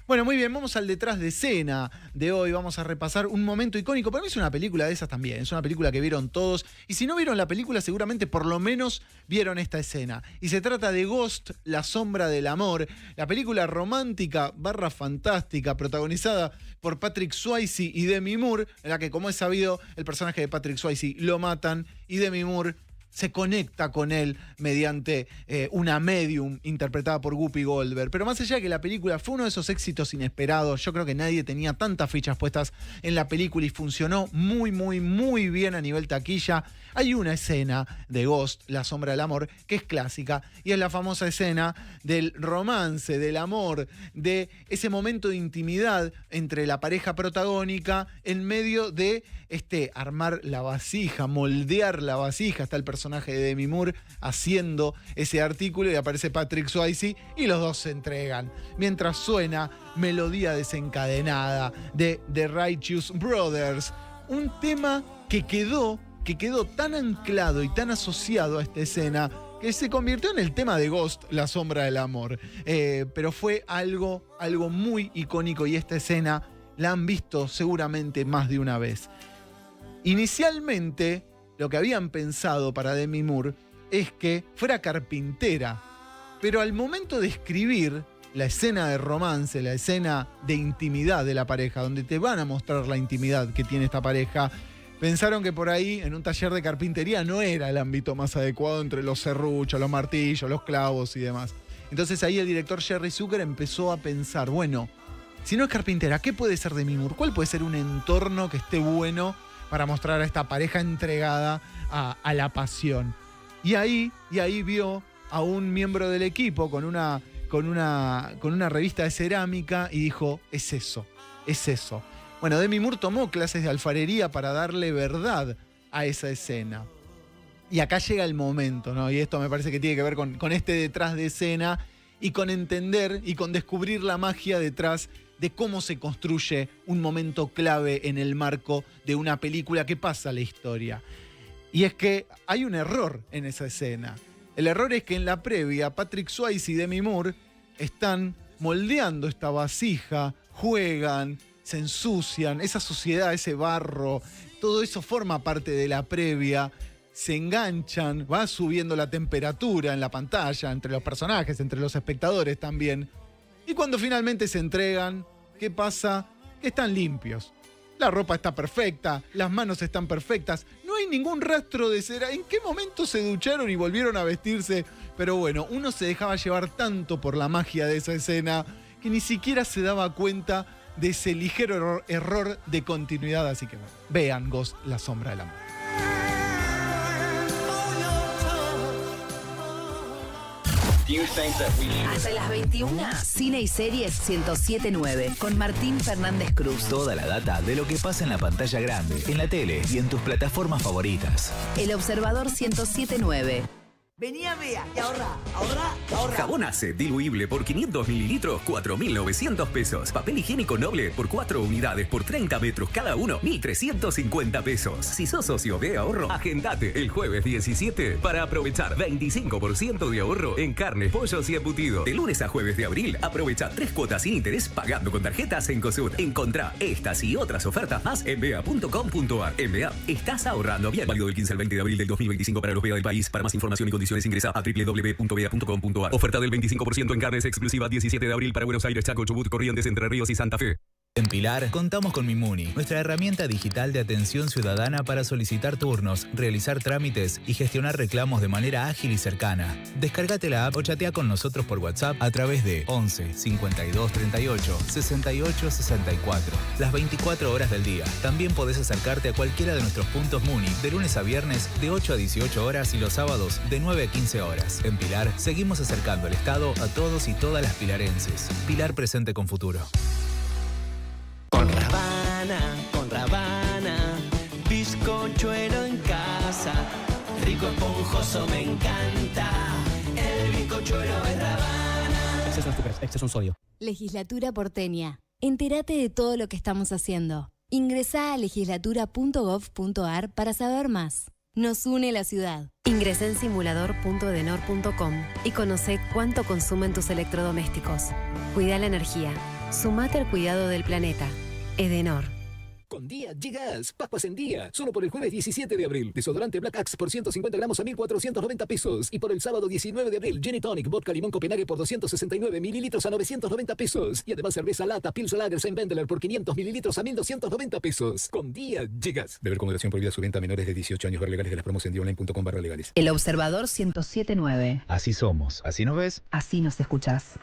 Bueno, muy bien, vamos al detrás de escena de hoy. Vamos a repasar un momento icónico. Para mí es una película de esas también. Es una película que vieron todos. Y si no vieron la película, seguramente por lo menos vieron esta escena. Y se trata de Ghost, la sombra del amor. La película romántica / fantástica, protagonizada por Patrick Swayze y Demi Moore, en la que, como es sabido, el personaje de Patrick Swayze lo matan y Demi Moore se conecta con él mediante una medium interpretada por Whoopi Goldberg. Pero más allá de que la película fue uno de esos éxitos inesperados, yo creo que nadie tenía tantas fichas puestas en la película y funcionó muy bien a nivel taquilla. Hay una escena de Ghost, la sombra del amor, que es clásica y es la famosa escena del romance, del amor, de ese momento de intimidad entre la pareja protagónica en medio de armar la vasija, moldear la vasija. Está el personaje de Demi Moore haciendo ese artículo y aparece Patrick Swayze y los dos se entregan. Mientras suena Melodía Desencadenada de The Righteous Brothers, un tema que quedó tan anclado y tan asociado a esta escena que se convirtió en el tema de Ghost, la sombra del amor. Pero fue algo muy icónico y esta escena la han visto seguramente más de una vez. Inicialmente, lo que habían pensado para Demi Moore es que fuera carpintera, pero al momento de escribir la escena de romance, la escena de intimidad de la pareja, donde te van a mostrar la intimidad que tiene esta pareja, pensaron que por ahí, en un taller de carpintería, no era el ámbito más adecuado entre los serruchos, los martillos, los clavos y demás. Entonces ahí el director Jerry Zucker empezó a pensar, bueno, si no es carpintera, ¿qué puede ser Demi Moore? ¿Cuál puede ser un entorno que esté bueno para mostrar a esta pareja entregada a la pasión? Y ahí vio a un miembro del equipo con una revista de cerámica y dijo, es eso. Bueno, Demi Moore tomó clases de alfarería para darle verdad a esa escena. Y acá llega el momento, ¿no? Y esto me parece que tiene que ver con este detrás de escena y con entender y con descubrir la magia detrás de cómo se construye un momento clave en el marco de una película que pasa a la historia. Y es que hay un error en esa escena. El error es que en la previa, Patrick Swayze y Demi Moore están moldeando esta vasija, juegan, se ensucian, esa suciedad, ese barro, todo eso forma parte de la previa, se enganchan, va subiendo la temperatura en la pantalla, entre los personajes, entre los espectadores también. Y cuando finalmente se entregan, ¿qué pasa? Que están limpios. La ropa está perfecta, las manos están perfectas, no hay ningún rastro de cera. ¿En qué momento se ducharon y volvieron a vestirse? Pero bueno, uno se dejaba llevar tanto por la magia de esa escena que ni siquiera se daba cuenta de ese ligero error de continuidad. Así que bueno, vean Ghost, la sombra del amor. Hasta las 21, Cine y Series 1079 con Martín Fernández Cruz. Toda la data de lo que pasa en la pantalla grande, en la tele y en tus plataformas favoritas. El Observador 1079. Vení a Bea y ahorra. Jabón Ace diluible por 500 mililitros, 4.900 pesos. Papel higiénico Noble por 4 unidades por 30 metros cada uno, 1.350 pesos. Si sos socio de ahorro, agendate el jueves 17 para aprovechar 25% de ahorro en carnes, pollos y embutidos. De lunes a jueves de abril, aprovecha 3 cuotas sin interés pagando con tarjetas Cencosud. Encontrá estas y otras ofertas más en bea.com.ar. En Bea, estás ahorrando bien. Válido del 15 al 20 de abril del 2025 para los Bea del país. Para más información y condiciones ingresa a www.bea.com.ar. Oferta del 25% en carnes exclusiva 17 de abril para Buenos Aires, Chaco, Chubut, Corrientes, Entre Ríos y Santa Fe. En Pilar, contamos con Mimuni, nuestra herramienta digital de atención ciudadana para solicitar turnos, realizar trámites y gestionar reclamos de manera ágil y cercana. Descárgate la app o chatea con nosotros por WhatsApp a través de 11 52 38 68 64. Las 24 horas del día. También podés acercarte a cualquiera de nuestros puntos Muni de lunes a viernes de 8 a 18 horas y los sábados de 9 a 15 horas. En Pilar, seguimos acercando el Estado a todos y todas las pilarenses. Pilar presente con futuro. Con Ravana, bizcochuelo en casa, rico esponjoso me encanta, el bizcochuelo es Ravana. Exceso de azúcares, exceso en sodio. Legislatura porteña. Entérate de todo lo que estamos haciendo. Ingresá a legislatura.gov.ar para saber más. Nos une la ciudad. Ingresá en simulador.edenor.com y conocé cuánto consumen tus electrodomésticos. Cuida la energía. Sumate al cuidado del planeta. Edenor. Con Día llegas. Papas en Día. Solo por el jueves 17 de abril. Desodorante Black Axe por 150 gramos a 1.490 pesos. Y por el sábado 19 de abril, Gin Tonic Vodka Limón Copenhague por 269 mililitros a 990 pesos. Y además cerveza lata Pils Lager Wendler por 500 mililitros a 1.290 pesos. Con Día llegas. Beber con moderación, prohibida su venta a menores de 18 años. Ver legales de las promos en dionline.com/legales. El Observador 107.9. Así somos. ¿Así nos ves? Así nos escuchás.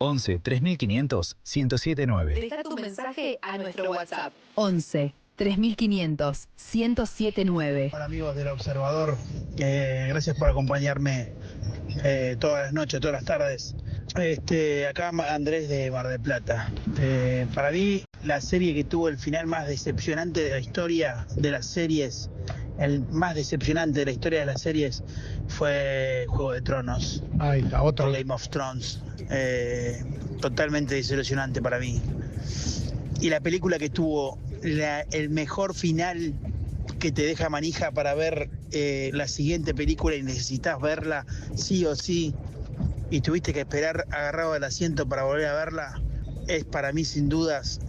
(11 3500 1079). Deja tu mensaje a nuestro WhatsApp. 11 3500 1079. Hola amigos del Observador, gracias por acompañarme todas las noches, todas las tardes. Acá Andrés de Mar del Plata. Para mí la serie que tuvo el final más decepcionante de la historia de las series, el más decepcionante de la historia de las series fue Juego de Tronos. Ahí está, otro. Game of Thrones. Totalmente desilusionante para mí. Y la película que tuvo el mejor final, que te deja manija para ver la siguiente película y necesitas verla sí o sí, y tuviste que esperar agarrado del asiento para volver a verla, es para mí sin dudas,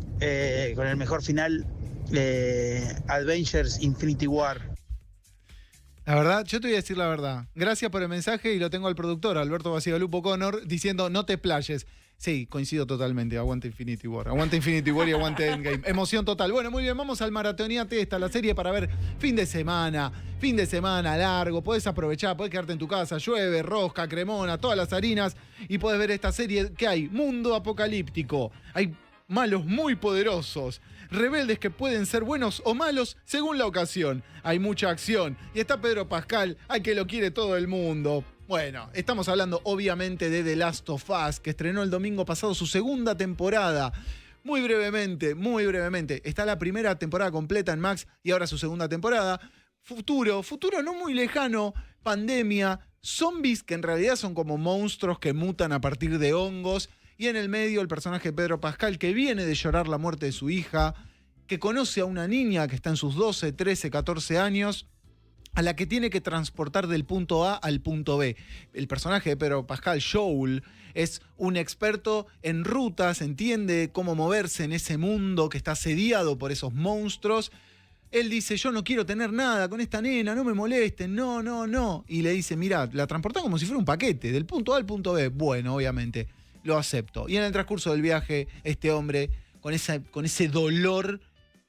con el mejor final, Avengers Infinity War. La verdad, yo te voy a decir la verdad. Gracias por el mensaje y lo tengo al productor, Alberto Basigalupo Connor, diciendo no te playes. Sí, coincido totalmente. Aguante Infinity War. Aguante Infinity War y aguante Endgame. Emoción total. Bueno, muy bien, vamos al Maratoneate esta, la serie para ver fin de semana largo. Podés aprovechar, podés quedarte en tu casa, llueve, rosca, cremona, todas las harinas y podés ver esta serie que hay. Mundo apocalíptico. Hay malos muy poderosos. Rebeldes que pueden ser buenos o malos según la ocasión. Hay mucha acción. Y está Pedro Pascal, al que lo quiere todo el mundo. Bueno, estamos hablando obviamente de The Last of Us, que estrenó el domingo pasado su segunda temporada. Muy brevemente, está la primera temporada completa en Max y ahora su segunda temporada. Futuro no muy lejano, pandemia, zombies que en realidad son como monstruos que mutan a partir de hongos. Y en el medio el personaje de Pedro Pascal, que viene de llorar la muerte de su hija, que conoce a una niña que está en sus 12, 13, 14 años, a la que tiene que transportar del punto A al punto B. El personaje de Pedro Pascal, Joel, es un experto en rutas, entiende cómo moverse en ese mundo que está asediado por esos monstruos. Él dice, yo no quiero tener nada con esta nena, no me molesten, no. Y le dice, mirá, la transportás como si fuera un paquete, del punto A al punto B. Bueno, obviamente, lo acepto. Y en el transcurso del viaje, este hombre, con ese dolor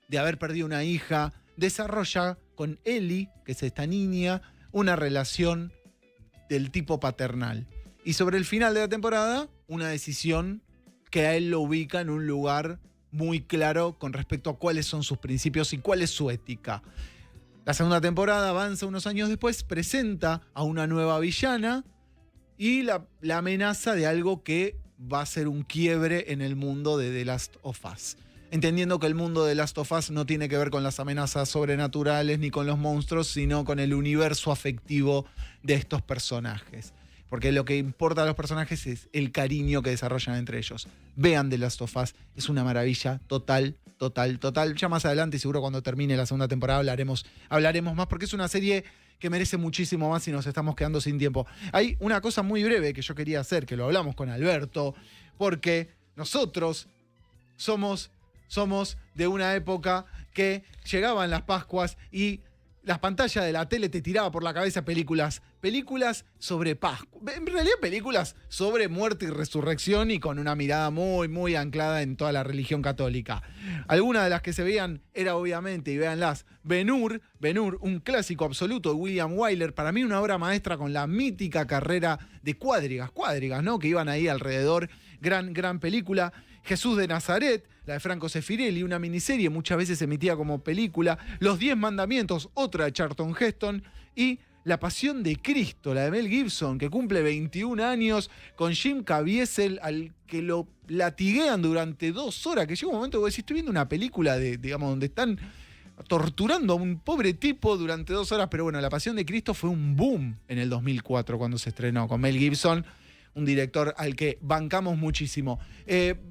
de haber perdido una hija, desarrolla con Ellie, que es esta niña, una relación del tipo paternal. Y sobre el final de la temporada, una decisión que a él lo ubica en un lugar muy claro con respecto a cuáles son sus principios y cuál es su ética. La segunda temporada avanza unos años después, presenta a una nueva villana y la amenaza de algo que va a ser un quiebre en el mundo de The Last of Us. Entendiendo que el mundo de The Last of Us no tiene que ver con las amenazas sobrenaturales ni con los monstruos, sino con el universo afectivo de estos personajes. Porque lo que importa a los personajes es el cariño que desarrollan entre ellos. Vean The Last of Us, es una maravilla total. Ya más adelante, seguro cuando termine la segunda temporada, hablaremos más, porque es una serie que merece muchísimo más y nos estamos quedando sin tiempo. Hay una cosa muy breve que yo quería hacer, que lo hablamos con Alberto, porque nosotros somos de una época que llegaban las Pascuas y las pantallas de la tele te tiraba por la cabeza películas sobre Pascua. En realidad películas sobre muerte y resurrección y con una mirada muy, muy anclada en toda la religión católica. Algunas de las que se veían era obviamente, y véanlas, Ben-Hur, un clásico absoluto de William Wyler, para mí una obra maestra con la mítica carrera de cuadrigas, ¿no? Que iban ahí alrededor, gran película. Jesús de Nazaret, la de Franco Sefirelli, una miniserie, muchas veces se emitía como película. Los 10 Mandamientos, otra de Charlton Heston. Y La Pasión de Cristo, la de Mel Gibson, que cumple 21 años, con Jim Caviezel, al que lo latiguean durante 2 horas, que llega un momento que decís, estoy viendo una película donde están torturando a un pobre tipo durante 2 horas. Pero bueno, La Pasión de Cristo fue un boom en el 2004 cuando se estrenó, con Mel Gibson, un director al que bancamos muchísimo.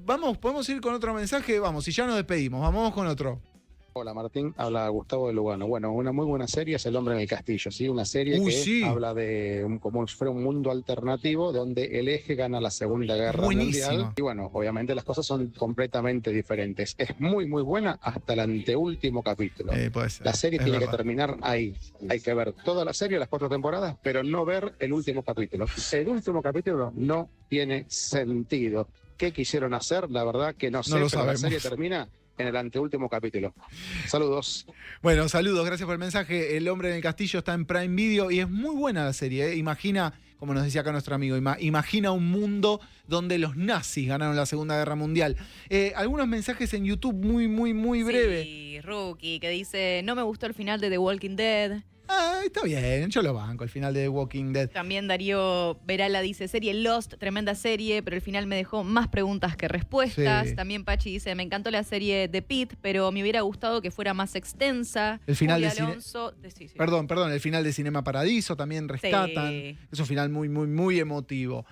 ¿Podemos ir con otro mensaje? Vamos, y ya nos despedimos. Vamos con otro. Hola Martín, habla Gustavo de Lugano. Bueno, una muy buena serie es El Hombre en el Castillo, ¿sí? Una serie habla de como si fuera un mundo alternativo donde el eje gana la Segunda Guerra Mundial. Y bueno, obviamente las cosas son completamente diferentes. Es muy, muy buena hasta el anteúltimo capítulo. Puede ser. La serie tiene verdad que terminar ahí. Hay que ver toda la serie, las 4 temporadas, pero no ver el último capítulo. El último capítulo no tiene sentido. ¿Qué quisieron hacer? La verdad que no sé, lo pero sabemos. la serie termina en el anteúltimo capítulo. Saludos. Bueno, saludos, gracias por el mensaje. El Hombre en el Castillo está en Prime Video y es muy buena la serie, ¿eh? Imagina, como nos decía acá nuestro amigo, imagina un mundo donde los nazis ganaron la Segunda Guerra Mundial. Algunos mensajes en YouTube muy breve. Sí, Rookie, que dice, no me gustó el final de The Walking Dead. Está bien, yo lo banco, el final de The Walking Dead. También Darío Verala dice, serie Lost, tremenda serie, pero el final me dejó más preguntas que respuestas. Sí. También Pachi dice, me encantó la serie de Pete, pero me hubiera gustado que fuera más extensa. El final de Alonso, Perdón, el final de Cinema Paradiso también rescatan. Sí. Es un final muy emotivo.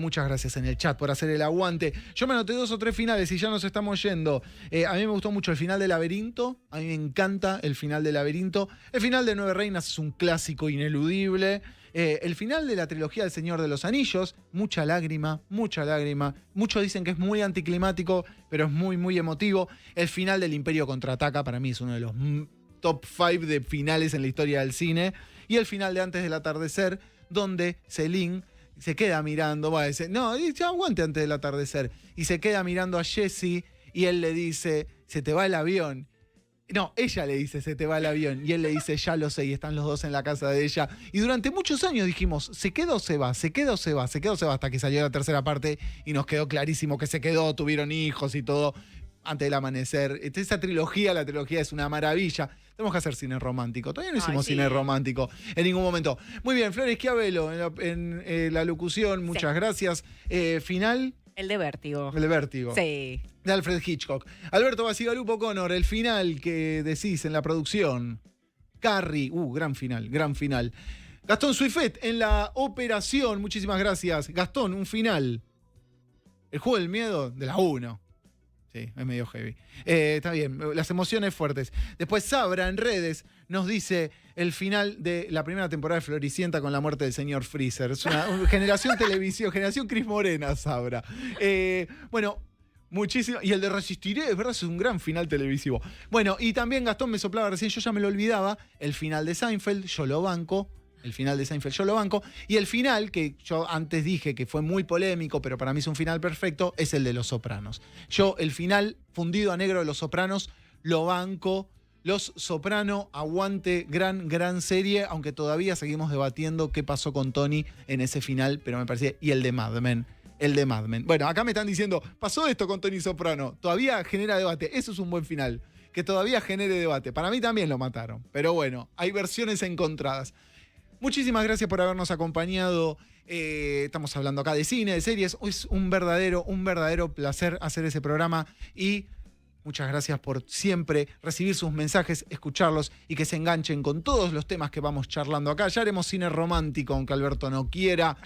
Muchas gracias en el chat por hacer el aguante. Yo me anoté 2 o 3 finales y ya nos estamos yendo. A mí me gustó mucho el final de Laberinto. A mí me encanta el final de Laberinto. El final de Nueve Reinas es un clásico ineludible. El final de la trilogía del Señor de los Anillos, mucha lágrima. Muchos dicen que es muy anticlimático, pero es muy emotivo. El final del Imperio Contraataca, para mí es uno de los top 5 de finales en la historia del cine. Y el final de Antes del Atardecer, donde Celine se queda mirando, ya aguante Antes del Atardecer. Y se queda mirando a Jesse y él le dice, se te va el avión. No, ella le dice, se te va el avión. Y él le dice, ya lo sé, y están los dos en la casa de ella. Y durante muchos años dijimos, ¿se queda o se va? ¿Se queda o se va? ¿Se queda o se va? Hasta que salió la tercera parte y nos quedó clarísimo que se quedó, tuvieron hijos y todo antes del amanecer. Esa trilogía, la trilogía es una maravilla. Tenemos que hacer cine romántico. Todavía no hicimos cine romántico en ningún momento. Muy bien, Flores Schiavello en la locución, muchas gracias. Final... El de Vértigo. El de Vértigo. Sí. De Alfred Hitchcock. Alberto Basigalupo Connor, el final que decís en la producción. Carrie, gran final. Gastón Suifet en la operación, muchísimas gracias. Gastón, un final. El juego del miedo de la 1. Sí, es medio heavy. Está bien, las emociones fuertes. Después Sabra en redes nos dice el final de la primera temporada de Floricienta con la muerte del señor Freezer. Es una generación televisión, generación Cris Morena, Sabra. Bueno, muchísimo. Y el de Resistiré, es verdad, es un gran final televisivo. Bueno, y también Gastón me soplaba recién, yo ya me lo olvidaba, el final de Seinfeld, yo lo banco. El final de Seinfeld yo lo banco. Y el final, que yo antes dije que fue muy polémico, pero para mí es un final perfecto, es el de Los Sopranos. Yo el final fundido a negro de Los Sopranos lo banco. Los Soprano, aguante, gran serie, aunque todavía seguimos debatiendo qué pasó con Tony en ese final, pero me parecía... Y el de Mad Men. Bueno, acá me están diciendo, pasó esto con Tony Soprano. Todavía genera debate. Eso es un buen final. Que todavía genere debate. Para mí también lo mataron. Pero bueno, hay versiones encontradas. Muchísimas gracias por habernos acompañado Estamos hablando acá de cine, de series. Es un verdadero placer hacer ese programa y muchas gracias por siempre recibir sus mensajes, escucharlos y que se enganchen con todos los temas que vamos charlando acá. Ya haremos cine romántico, aunque Alberto no quiera.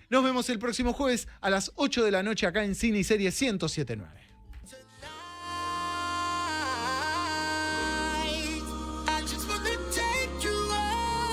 Nos vemos el próximo jueves a las 8 de la noche acá en Cine y Serie 107.9.